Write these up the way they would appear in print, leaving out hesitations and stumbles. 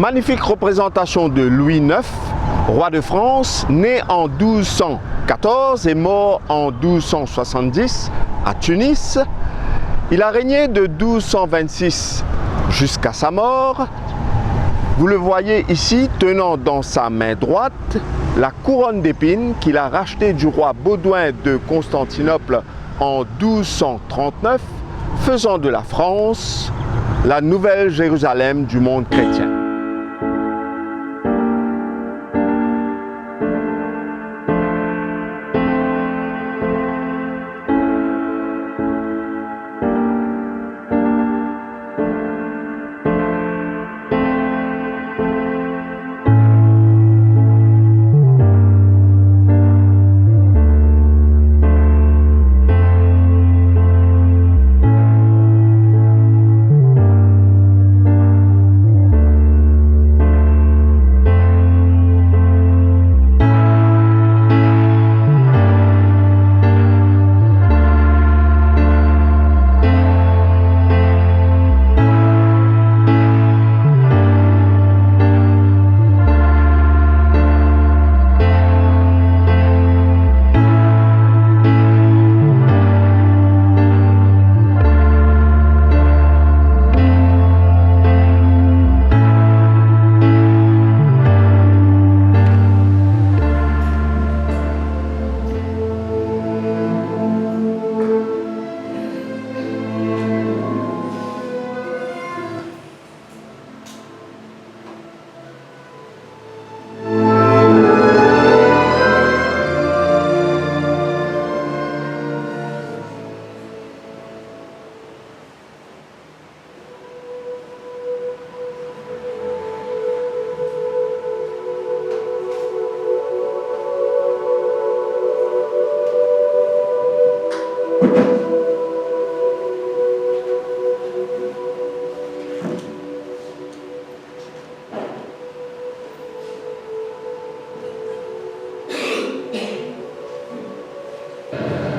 Magnifique représentation de Louis IX, roi de France, né en 1214 et mort en 1270 à Tunis. Il a régné de 1226 jusqu'à sa mort. Vous le voyez ici tenant dans sa main droite la couronne d'épines qu'il a rachetée du roi Baudouin de Constantinople en 1239, faisant de la France la nouvelle Jérusalem du monde chrétien.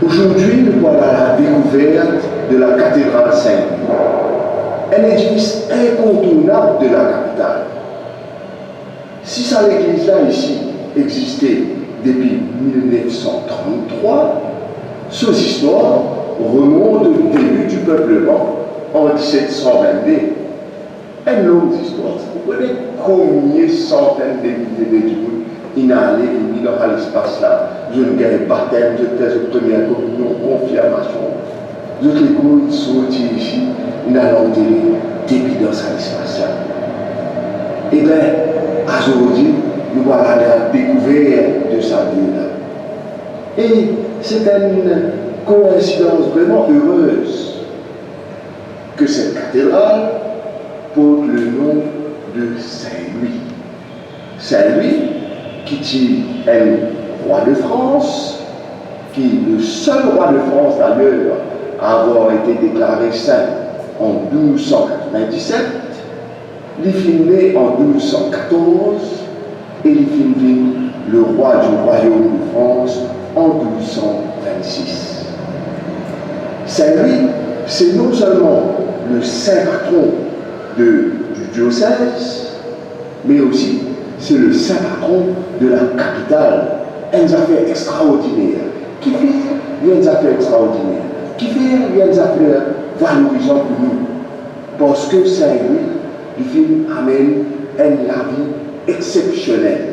Aujourd'hui, nous voilà à la découverte de la cathédrale Saint-Louis, un édifice incontournable de la capitale. Si ça l'église-là ici existait depuis 1933, ces histoires remontent au début du peuplement en 1722. Une longue histoire. Vous voyez combien de centaines de milliers de gens inhalés, mis dans l'espace là. Je ne gagne baptême, je fais une première communion, confirmation. Je l'écoute, sorti ici, il a l'enterré, depuis dans cet espace là. Eh bien, aujourd'hui, nous voilà à la découverte de sa vie là. Et c'est une coïncidence vraiment heureuse que cette cathédrale porte le nom de Saint-Louis. Saint-Louis, qui est un roi de France, qui est le seul roi de France d'ailleurs à avoir été déclaré saint en 1297, il est né en 1214 et il est le roi du royaume de France en 1226. Saint-Louis, c'est non seulement le saint patron du diocèse, mais aussi c'est le saint patron de la capitale. Une affaire extraordinaire. Qui fait une affaire extraordinaire? Qui fait une affaire valorisante pour nous? Parce que Saint-Louis, il amène une vie exceptionnelle.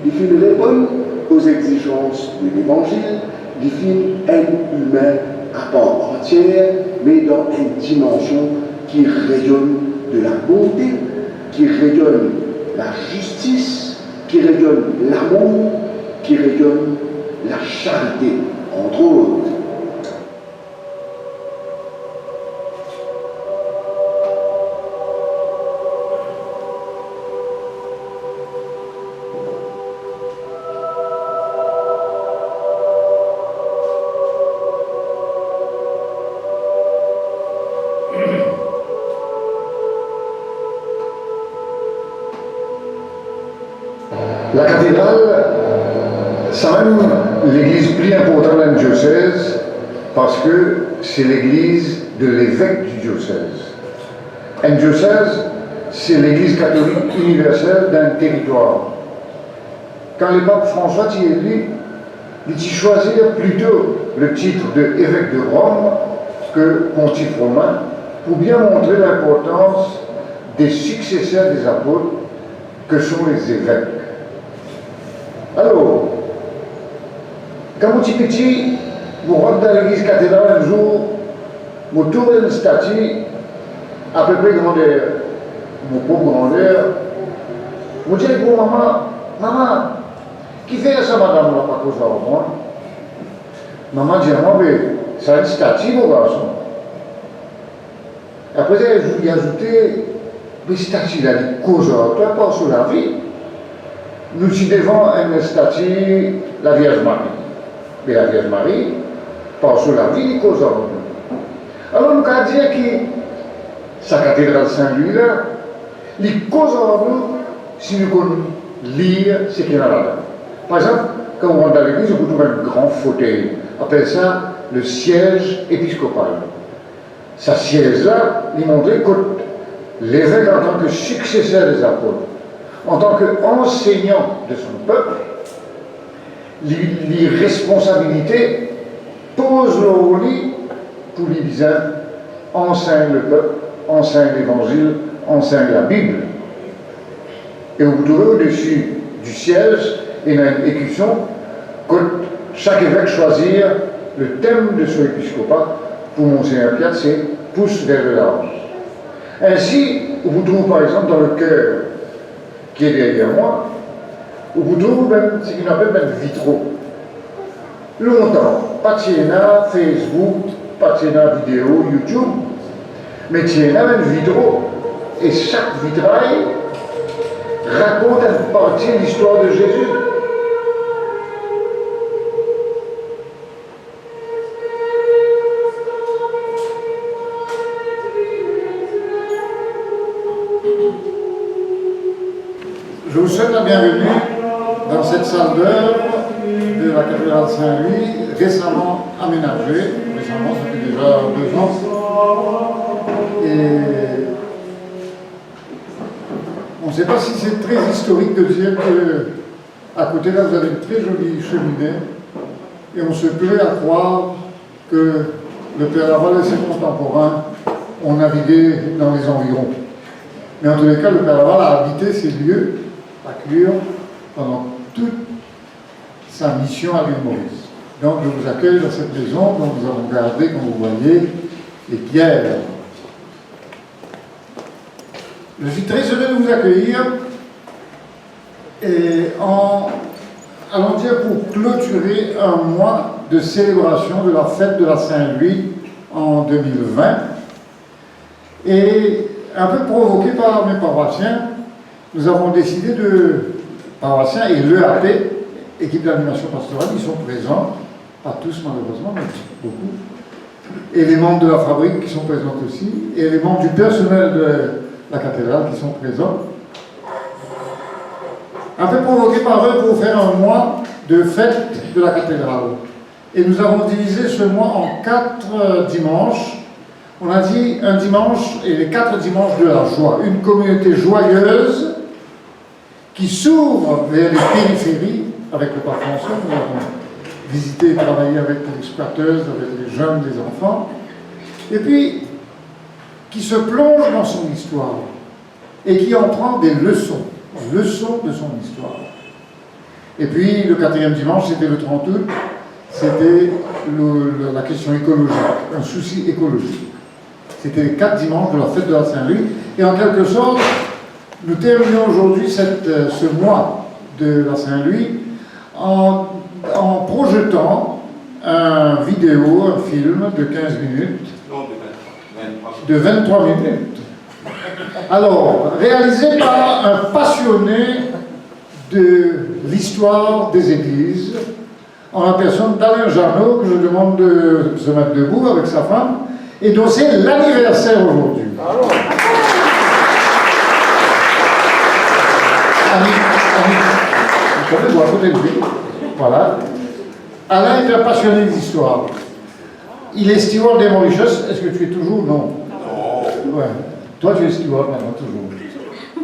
Il répond aux exigences de l'évangile. Il un humain à part entière, mais dans une dimension qui rayonne de la bonté, qui rayonne la justice, qui rayonne l'amour, qui rayonne la charité, entre autres. La cathédrale, c'est même l'église plus importante d'un diocèse parce que c'est l'église de l'évêque du diocèse. Un diocèse, c'est l'Église catholique universelle d'un territoire. Quand le pape François y est élu, il choisit plutôt le titre d'évêque de Rome que pontife romain pour bien montrer l'importance des successeurs des apôtres que sont les évêques. Alors, quand vous êtes petit, vous rentrez dans l'église cathédrale un jour, vous trouvez une statue à peu près grandeur, mon pauvre grandeur, vous dites pour maman, qui fait ça madame là, pas cause de moi? Maman dit à moi, mais c'est une statue mon garçon. Après, il a ajouté, mais statue là, il cause toi pas sur la vie. Nous sommes devant une statue, la Vierge Marie. Mais la Vierge Marie, pas sur la vie, il cause alors, nous avons dit que sa cathédrale Saint-Louis là, il cause nous si nous connaissons lire ce qu'il y a là-dedans. Par exemple, quand on rentre dans l'église, on trouve un grand fauteuil. On appelle ça le siège épiscopal. Ce siège-là, il montrait que l'évêque, en tant que successeur des apôtres, en tant qu'enseignant de son peuple, les responsabilités posent le lit pour les bizarres, enseigne le peuple, enseigne l'évangile, enseigne la Bible. Et vous trouvez au-dessus du siège une écution que chaque évêque choisir le thème de son épiscopat pour Monseigneur Pierre, c'est pousse vers le large. Ainsi, vous trouvez par exemple dans le chœur qui est derrière moi, vous trouvez même ce qu'on appelle même vitraux. Longtemps, pas de Facebook, pas de vidéo, YouTube, mais il y a même vitraux. Et chaque vitrail raconte une partie de l'histoire de Jésus. Je vous souhaite la bienvenue dans cette salle d'œuvre de la cathédrale Saint-Louis, récemment aménagée. Récemment, ça fait déjà 2 ans. Et on ne sait pas si c'est très historique de dire qu'à côté là, vous avez une très jolie cheminée. Et on se plaît à croire que le Père Laval et ses contemporains ont navigué dans les environs. Mais en tous les cas, le Père Laval a habité ces lieux à Clure pendant toute sa mission à l'île Maurice. Donc je vous accueille dans cette maison dont nous avons gardé, comme vous voyez, les pierres. Je suis très heureux de vous accueillir et allons dire pour clôturer un mois de célébration de la fête de la Saint-Louis en 2020 et un peu provoqué par mes paroissiens, nous avons décidé paroissiens et l'EAP, équipe d'animation pastorale, ils sont présents, pas tous malheureusement, mais beaucoup, et les membres de la fabrique qui sont présents aussi, et les membres du personnel de la cathédrale qui sont présents. Un peu provoqué par eux pour faire un mois de fête de la cathédrale. Et nous avons divisé ce mois en 4 dimanches. On a dit un dimanche et les 4 dimanches de la joie. Une communauté joyeuse qui s'ouvre vers les périphéries avec le pape François. Nous avons visité et travaillé avec les squatteuses, avec les jeunes, les enfants. Et puis, qui se plonge dans son histoire et qui en prend des leçons de son histoire. Et puis, le 4e dimanche, c'était le 30 août, c'était la question écologique, un souci écologique. C'était les 4 dimanches de la fête de la Saint-Louis. Et en quelque sorte, nous terminons aujourd'hui ce mois de la Saint-Louis en projetant un vidéo, un film de 15 minutes, de 23 minutes. Alors, réalisé par un passionné de l'histoire des églises, en la personne d'Alain Jarnot, que je demande de se mettre debout avec sa femme, et dont c'est l'anniversaire aujourd'hui. Voilà. Alain est un passionné d'histoire. Il est steward des Mauritius. Est-ce que tu es toujours? Non. Ouais. Toi, tu es steward maintenant, toujours.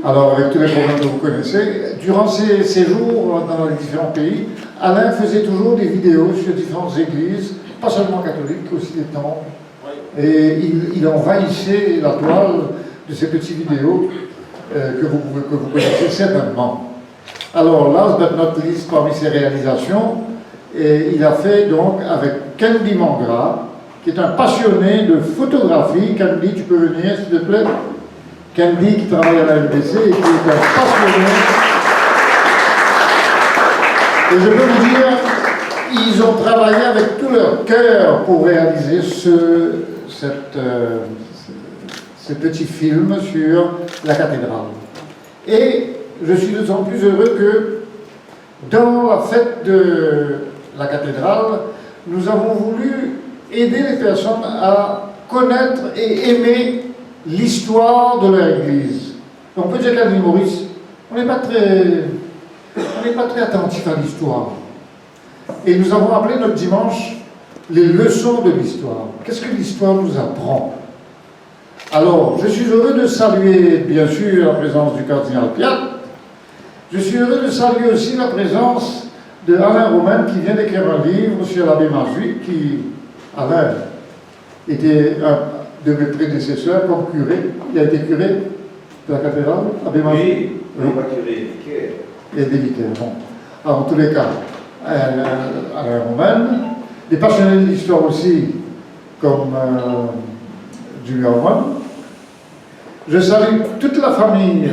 Alors, avec tous les problèmes que vous connaissez, durant ses séjours dans les différents pays, Alain faisait toujours des vidéos sur différentes églises, pas seulement catholiques, aussi des temples. Et il envahissait la toile de ces petites vidéos que vous connaissez certainement. Alors, last but not least, parmi ses réalisations, il a fait donc avec Candy Mangra, qui est un passionné de photographie. Candy, tu peux venir, s'il te plaît? Candy, qui travaille à la LBC et qui est un passionné. Et je peux vous dire, ils ont travaillé avec tout leur cœur pour réaliser ce petit film sur la cathédrale. Et je suis d'autant plus heureux que dans la fête de la cathédrale, nous avons voulu aider les personnes à connaître et aimer l'histoire de leur église. On peut dire qu'à l'île Maurice, on n'est pas très attentif à l'histoire. Et nous avons appelé notre dimanche les leçons de l'histoire. Qu'est-ce que l'histoire nous apprend? Alors, je suis heureux de saluer, bien sûr, la présence du cardinal Piat. Je suis heureux de saluer aussi la présence de Alain Romain, qui vient d'écrire un livre sur l'abbé Mazuy, qui, Alain, était un de mes prédécesseurs comme curé. Il a été curé de la cathédrale, abbé Mazuy. Oui, pas curé, vicaire. Et des vicaires, bon. Alors, en tous les cas, Alain Romain, des passionnés de l'histoire aussi, comme Julien Romain. Je salue toute la famille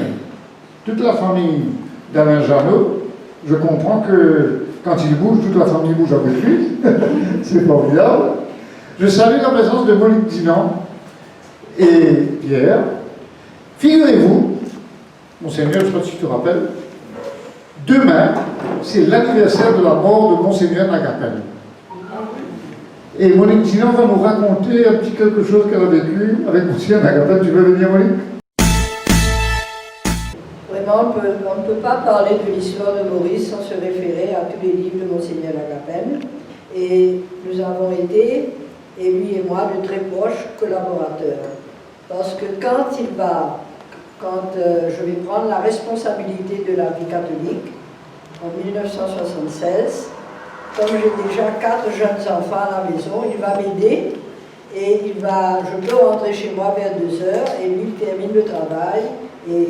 d'Alain Janot. Je comprends que quand il bouge, toute la famille bouge avec lui. C'est formidable. Je salue la présence de Monique Dinan et Pierre. Figurez-vous, Monseigneur, je ne sais pas si tu te rappelles, demain, c'est l'anniversaire de la mort de Monseigneur Nagapel. Et Monique Dinan va nous raconter un petit quelque chose qu'elle a vécu avec Monseigneur Nagapel. Tu veux venir, Monique? Vraiment, on ne peut pas parler de l'histoire de Maurice sans se référer à tous les livres de Monseigneur Lagapelle. Et nous avons été, et lui et moi, de très proches collaborateurs. Parce que quand je vais prendre la responsabilité de la vie catholique, en 1976, comme j'ai déjà 4 jeunes enfants à la maison, il va m'aider et je peux rentrer chez moi vers 2 heures et lui il termine le travail et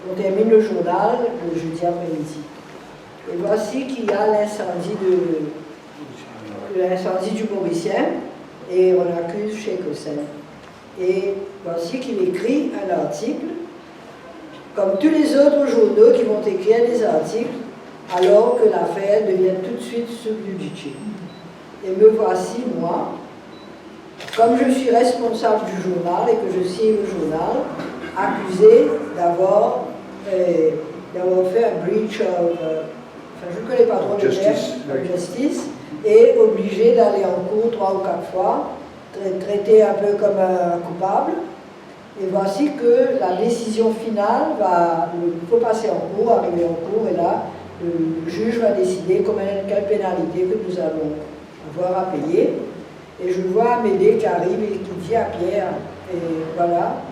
on termine le journal le jeudi après-midi. Et voici qu'il y a l'incendie du Mauricien et on accuse Cheikh Hossein. Et voici qu'il écrit un article, comme tous les autres journaux qui vont écrire des articles, alors que l'affaire devient tout de suite sous budget. Et me voici, moi, comme je suis responsable du journal et que je signe le journal, accusé d'avoir fait un breach of, je ne connais pas trop le terme, justice, et obligé d'aller en cours 3 ou 4 fois, traité un peu comme un coupable. Et voici que la décision finale il faut passer en cours, arriver en cours, et là, le juge va décider quelle pénalité que nous allons avoir à payer. Et je vois Amédée qui arrive et qui dit à Pierre, et voilà,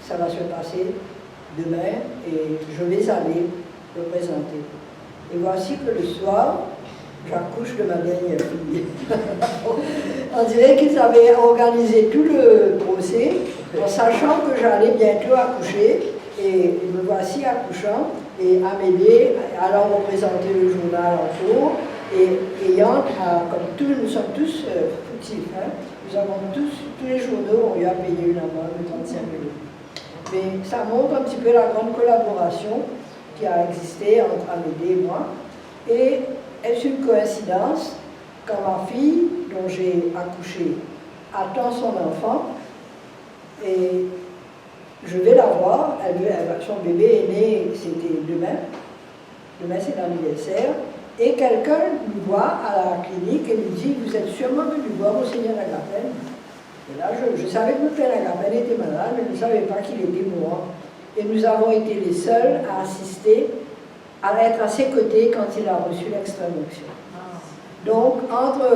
ça va se passer demain, et je vais aller le présenter. Et voici que le soir, j'accouche de ma dernière fille. On dirait qu'ils avaient organisé tout le procès en sachant que j'allais bientôt accoucher, et me voici accouchant, et Amédée allant représenter le journal en cours, et ayant, comme nous sommes tous foutifs, nous avons tous les journaux ont eu à payer une amende de 35 000 €. Mais ça montre un petit peu la grande collaboration qui a existé entre Amédée et moi. Et est-ce une coïncidence quand ma fille, dont j'ai accouché, attend son enfant, et je vais la voir, son bébé est né, c'était demain c'est l'anniversaire, et quelqu'un nous voit à la clinique et nous dit, vous êtes sûrement venu voir Monseigneur Lagapelle. Et là, je savais que M. Lagapelle était malade, mais je ne savais pas qu'il était mourant. Et nous avons été les seuls à assister, à être à ses côtés quand il a reçu l'extrême-onction. Donc, entre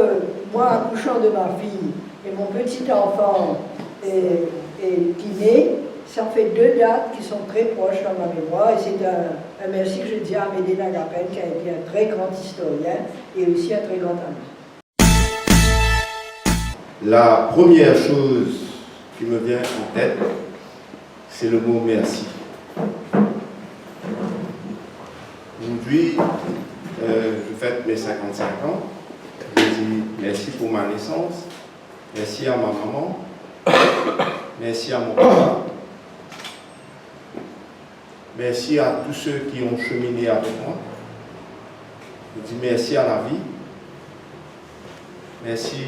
moi accouchant de ma fille et mon petit enfant qui naît, ça en fait deux dates qui sont très proches dans ma mémoire, et c'est un merci que je dis à Médéna Gapen, qui a été un très grand historien et aussi un très grand ami. La première chose qui me vient en tête, c'est le mot merci. Aujourd'hui, je fête mes 55 ans. Je dis merci pour ma naissance, merci à ma maman, merci à mon papa, merci à tous ceux qui ont cheminé avec moi. Je dis merci à la vie, merci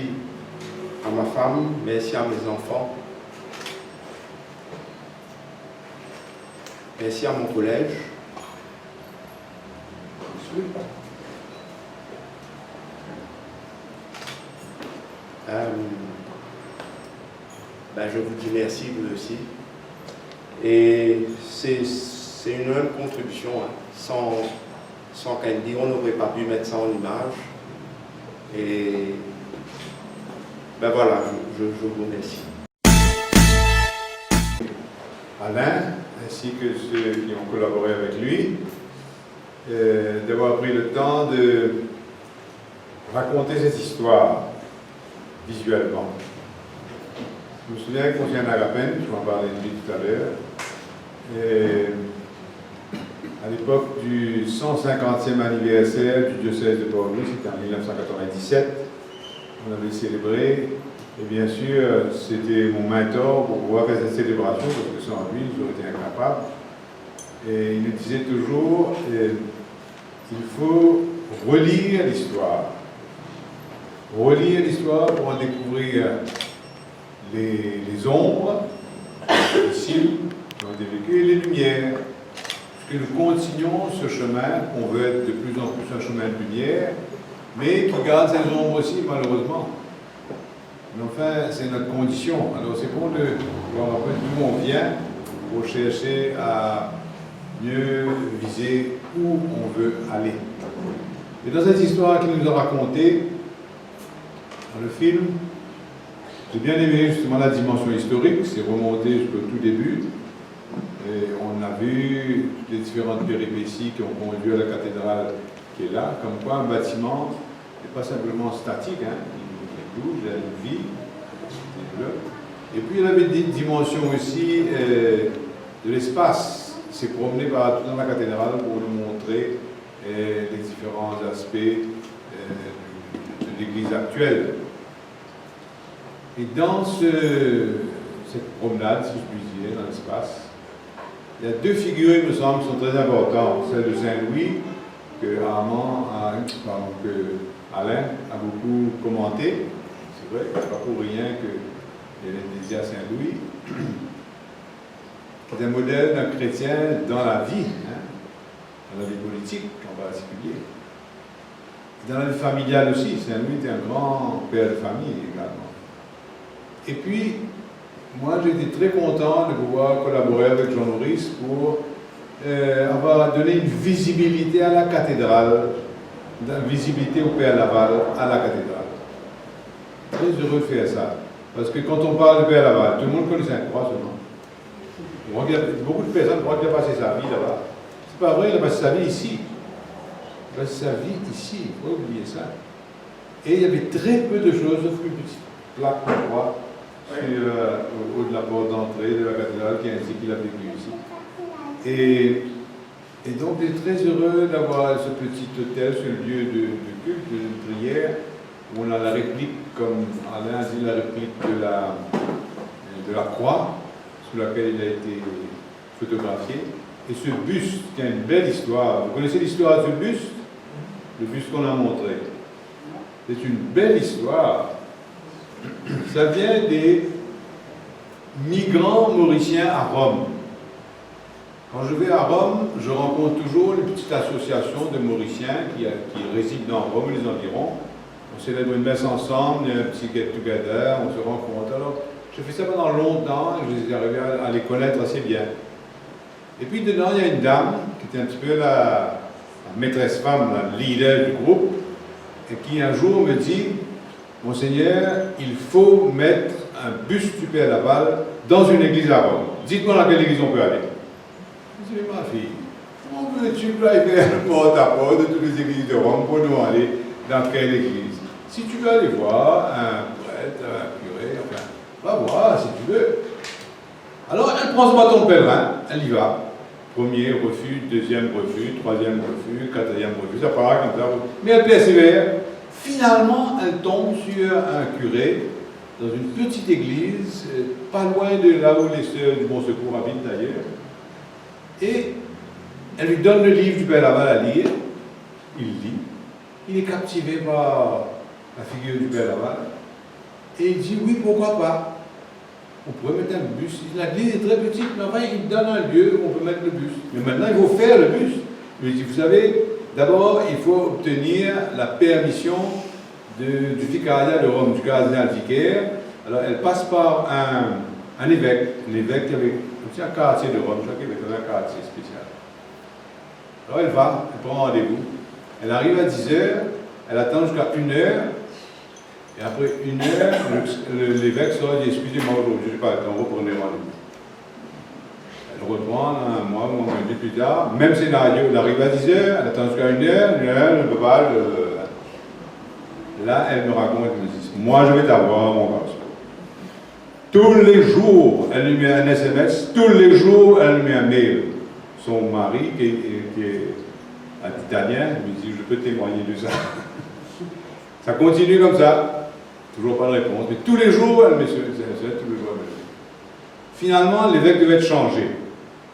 à ma femme, merci à mes enfants, merci à mon collège. Je vous dis merci, vous aussi. Et c'est une humble contribution. Hein. Sans Candy, on n'aurait pas pu mettre ça en image. Et voilà, je vous remercie. Alain, ainsi que ceux qui ont collaboré avec lui, d'avoir pris le temps de raconter cette histoire visuellement. Je me souviens qu'on vient à la peine, je m'en parlais de lui tout à l'heure, et à l'époque du 150e anniversaire du diocèse de Bordeaux, c'était en 1997, on avait célébré, et bien sûr, c'était mon mentor pour pouvoir faire cette célébration, parce que sans lui, j'aurais été incapable. Et il nous disait toujours, il faut relire l'histoire. Relire l'histoire pour en découvrir les ombres, les cimes qui ont été vécues et les lumières. Parce que nous continuons ce chemin, on veut être de plus en plus un chemin de lumière, mais qui garde ses ombres aussi, malheureusement. Mais enfin, c'est notre condition. Alors c'est bon de voir un peu d'où on vient pour chercher à mieux viser où on veut aller. Et dans cette histoire qu'il nous a racontée, dans le film, j'ai bien aimé justement la dimension historique, c'est remonté jusqu'au tout début. Et on a vu les différentes péripéties qui ont conduit à la cathédrale qui est là, comme quoi un bâtiment n'est pas simplement statique, hein, il bouge, il a une vie, il développe. Et puis il y avait des dimensions aussi de l'espace. Il s'est promené partout dans la cathédrale pour nous montrer les différents aspects de l'église actuelle. Et dans cette promenade, si je puis dire, dans l'espace, il y a deux figures, il me semble, qui sont très importantes. Celle de Saint-Louis, que Alain a beaucoup commenté. C'est vrai, c'est pas pour rien qu'il est dédié à Saint-Louis. C'est un modèle d'un chrétien dans la vie, hein, dans la vie politique en particulier. Dans la vie familiale aussi, Saint-Louis était un grand père de famille également. Et puis, moi j'ai été très content de pouvoir collaborer avec Jean-Maurice pour avoir donné une visibilité à la cathédrale, une visibilité au Père Laval à la cathédrale. Très heureux de faire ça. Parce que quand on parle de Père Laval, tout le monde connaît Sainte-Croix seulement. Beaucoup de personnes croient qu'il a passé sa vie là-bas. C'est pas vrai, il a passé sa vie ici. Il a passé sa vie ici, il faut pas oublier ça. Et il y avait très peu de choses, sauf une petite plaque de croix au haut de la porte d'entrée de la cathédrale qui indique qu'il a vécu ici. Et donc, on est très heureux d'avoir ce petit hôtel, ce lieu de culte, de prière, où on a la réplique, comme Alain dit, la réplique de la croix, sous laquelle il a été photographié. Et ce buste, qui a une belle histoire. Vous connaissez l'histoire du buste? Le buste qu'on a montré. C'est une belle histoire. Ça vient des migrants mauriciens à Rome. Quand je vais à Rome, je rencontre toujours une petite association de Mauriciens qui résident dans Rome et les environs. On célèbre une messe ensemble, il y a un petit get-together, on se rencontre. Alors, je fais ça pendant longtemps et je suis arrivé à les connaître assez bien. Et puis dedans, il y a une dame qui était un petit peu la maîtresse femme, la leader du groupe, et qui un jour me dit: Monseigneur, il faut mettre un buste du Père Laval dans une église à Rome. Dites-moi dans quelle église on peut aller. Je dis, ma fille, on veut-tu aller faire le porte-à-porte de toutes les églises de Rome pour nous aller dans quelle église? Si tu veux aller voir un prêtre, un curé, enfin, va voir si tu veux. Alors, elle prend ce bâton de pèlerin, elle y va. Premier refus, deuxième refus, troisième refus, quatrième refus, ça part comme ça. Mais elle persévère. Finalement, elle tombe sur un curé dans une petite église, pas loin de là où les sœurs du Bon Secours habitent d'ailleurs. Et elle lui donne le livre du Père Laval à lire. Il lit. Il est captivé par la figure du Père Laval. Et il dit, oui, pourquoi pas? On pourrait mettre un bus. L'église est très petite, mais enfin, il donne un lieu où on peut mettre le bus. Mais maintenant, il faut faire le bus. Il dit, vous savez, d'abord, il faut obtenir la permission du vicariat de Rome, du cardinal vicaire. Alors, elle passe par un évêque qui avait aussi un quartier de Rome, chaque évêque avait un quartier spécial. Alors, elle va, elle prend rendez-vous. Elle arrive à 10h, elle attend jusqu'à 1h. Et après 1h, l'évêque sort et dit, excusez-moi, aujourd'hui, je n'ai pas le temps, reprenez rendez-vous. Elle reprend un mois ou un peu plus tard, même scénario, elle arrive à 10h, elle attend jusqu'à 1h, elle ne peut pas. Là, elle me raconte, elle me dit, moi je vais t'avoir, mon garçon. Tous les jours, elle lui met un SMS, tous les jours, elle lui met un mail. Son mari, qui est un italien, lui dit, je peux témoigner de ça. Ça continue comme ça. Toujours pas de réponse. Mais tous les jours, elle met tous les jours. Finalement, l'évêque devait être changé.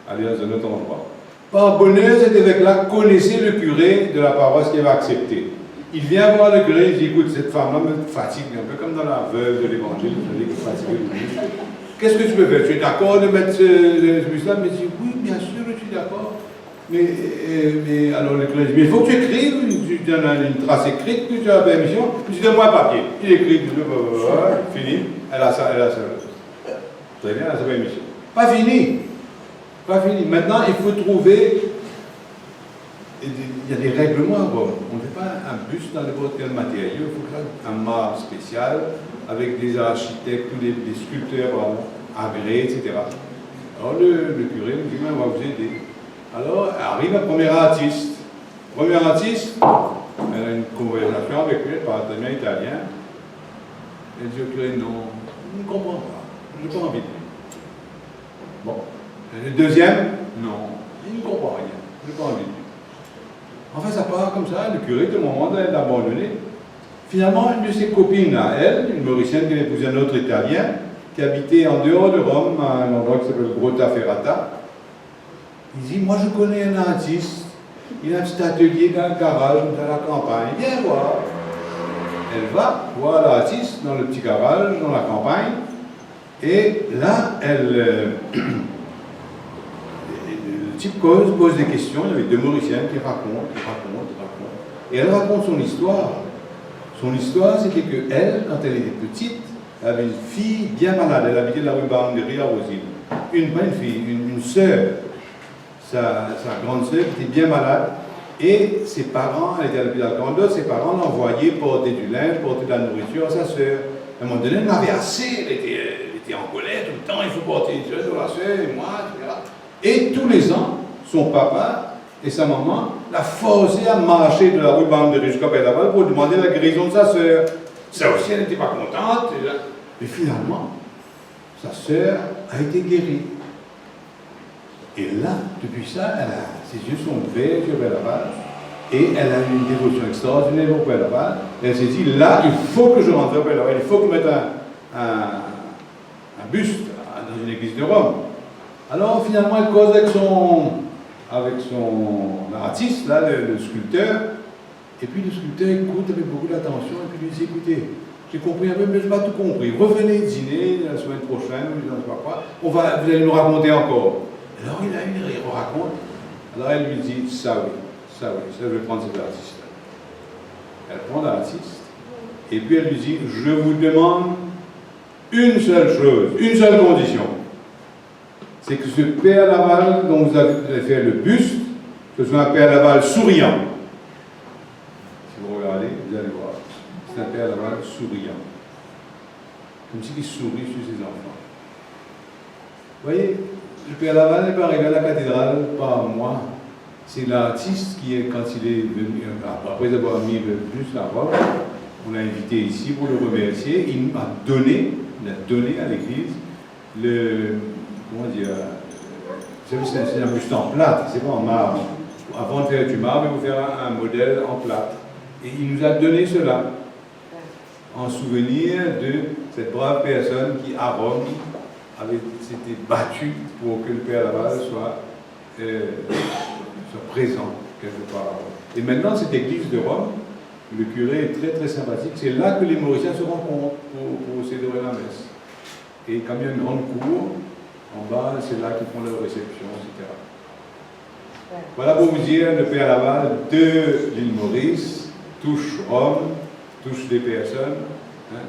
Aller dans un autre endroit. Par bonheur, cet évêque-là connaissait le curé de la paroisse qui avait accepté. Il vient voir le curé, il dit, écoute, cette femme-là me fatigue, un peu comme dans la veuve de l'évangile, qu'est-ce que tu peux faire? Tu es d'accord de mettre ce bus-là? Mais il dit, oui, bien sûr, je suis d'accord. Mais alors le curé dit, mais il faut que tu écrives, tu donnes une trace écrite, que tu as la permission, puis tu donnes-moi un papier. Il écrit, fini, elle a ça. Très bien, elle a sa permission. Pas fini. Maintenant, il faut trouver, il y a des règlements à Rome. On ne fait pas un bus dans n'importe quel matériau, il faut faire un marbre spécial avec des architectes ou des sculpteurs agréés, etc. Alors le curé nous dit, on va vous aider. Alors, arrive un premier artiste. Elle a une conversation avec lui, elle parle très bien italien. Elle dit au curé, non, je ne comprends pas, je n'ai pas envie de lui. Bon. Le deuxième, non, il ne comprend rien, je n'ai pas envie de lui. Enfin, ça part comme ça, le curé, tout le moment, elle l'a abandonné. Finalement, une de ses copines à elle, une Mauricienne qui a épousé un autre Italien, qui habitait en dehors de Rome, à un endroit qui s'appelle Grottaferrata. Il dit, moi je connais un artiste, il a un petit atelier dans le garage, dans la campagne, viens voir. Elle va voir l'artiste dans le petit garage, dans la campagne, et là, le type pose des questions, il y avait deux Mauriciennes qui racontent, et elle raconte son histoire. Son histoire, c'était qu'elle, quand elle était petite, elle avait une fille bien malade, elle habitait de la rue Baranderie à Rosine. Pas une fille, une sœur. Sa grande sœur qui était bien malade, et ses parents, elle était à l'hôpital Candot, ses parents l'envoyaient porter du linge, porter de la nourriture à sa sœur. À un moment donné, elle en avait assez, elle était en colère tout le temps, il faut porter une sœur sur la sœur, et moi, etc. Et tous les ans, son papa et sa maman la forçaient à marcher de la rue Baranderie jusqu'à Père-Laval pour demander la guérison de sa sœur. Ça aussi, elle n'était pas contente, mais finalement, sa sœur a été guérie. Et là, depuis ça, ses yeux sont ouverts sur Père-Laval, et elle a eu une dévotion extraordinaire pour Père-Laval. Elle s'est dit, là, il faut que je rentre à Père-Laval, il faut que je mette un buste dans une église de Rome. Alors, finalement, elle cause avec son artiste, là, le sculpteur, et puis le sculpteur écoute avec beaucoup d'attention, et puis lui dit, écoutez, j'ai compris un peu, mais je n'ai pas tout compris. Revenez dîner la semaine prochaine, je ne sais pas quoi, vous allez nous raconter encore. Alors il raconte. Alors elle lui dit, ça oui, je vais prendre cet artiste. Elle prend l'artiste, et puis elle lui dit, je vous demande une seule chose, une seule condition. C'est que ce Père Laval dont vous avez fait le buste, ce soit un Père Laval souriant. Si vous regardez, vous allez voir. c'est un père Laval souriant. Comme si il sourit sur ses enfants. Vous voyez, le père Laval n'est pas arrivé à la cathédrale par moi. C'est l'artiste qui, quand il est venu, après avoir mis plus la robe, on l'a invité ici pour le remercier. Il m'a donné, à l'église comment dire, c'est un buste en plâtre, c'est pas en marbre. Avant de faire du marbre, il faut faire un modèle en plâtre. Et il nous a donné cela, en souvenir de cette brave personne qui, à Rome, s'était battue pour que le père Laval soit présent quelque part. Et maintenant, cette église de Rome, le curé est très très sympathique. C'est là que les Mauriciens se rencontrent pour célébrer la messe. Et comme il y a une grande cour, en bas, c'est là qu'ils font leur réception, etc. Voilà pour vous dire, le père Laval de l'île Maurice touche Rome, touche des personnes. Hein.